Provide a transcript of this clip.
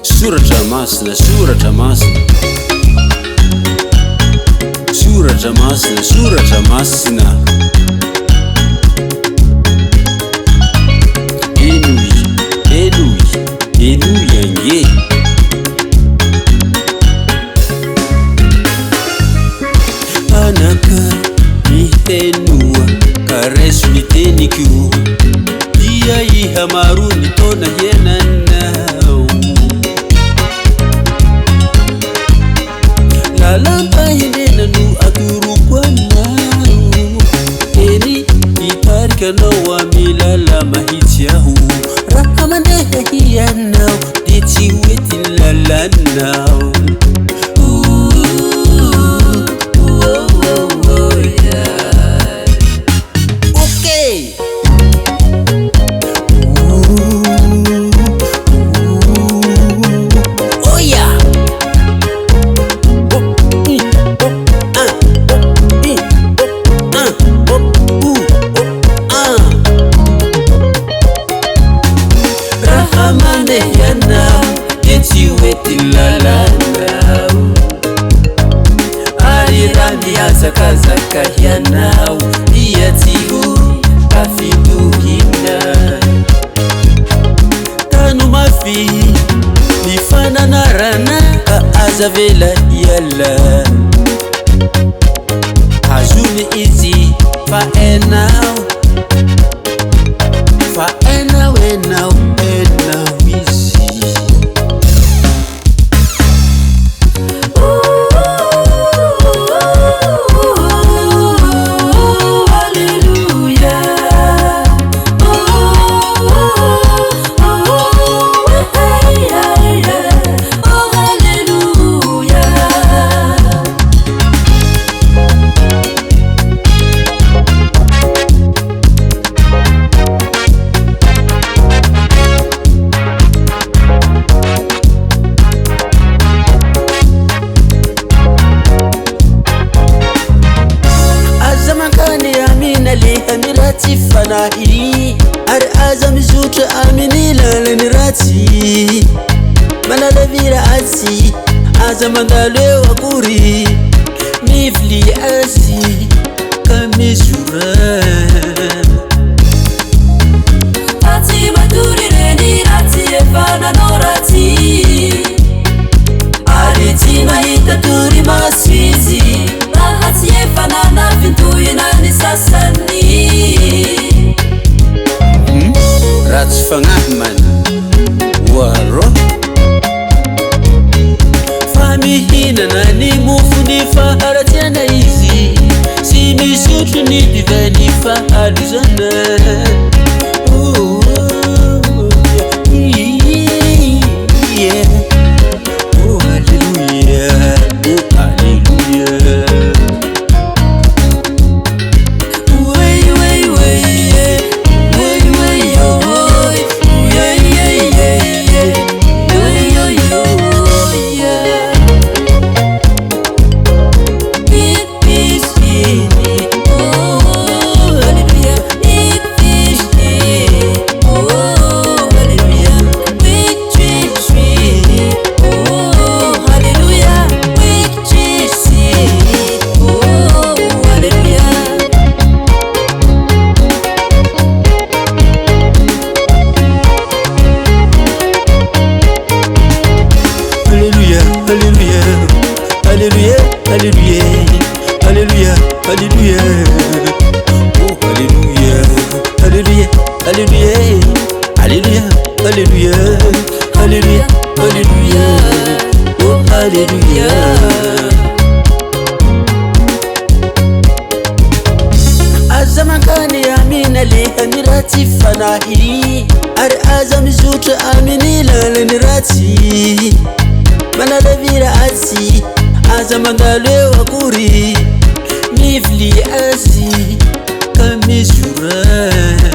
Suratra masina, suratra masina, suratra masina, suratra masina. Enuy ange. Anaka mihenua karesu niteniko. Dia iha maruni tona yenanau. Lalamba hinenanu aduru kwanau. Eni itarika nawa milala mahitiahu. Rahamane hiyanau diti weti lalanau. Zaka yanau iyatihu afiduhina tanu mafi nifana narana azavela yalla hajuni izi fa enau izi. Amirati fanahi ar azam zut amini lalenirati malala virati azam ngale wakuri mifli asi kamisura ati maduri renirati efana norati ariti maita turi maswizi bahati efana na vintuina ni sasani. Rats fangahman waro famihina nani mufuni faharatiana izi simi sutu ni divani faharizana. Alléluia, alléluia, alléluia, alléluia. Oh alléluia, alléluia, alléluia, alléluia, alléluia, alléluia, alléluia. Oh alléluia. Azamakani amina li amirati fanahi ar azam zut amini lalenirati malala virati azam ngale wakuri mifli asi kamisura.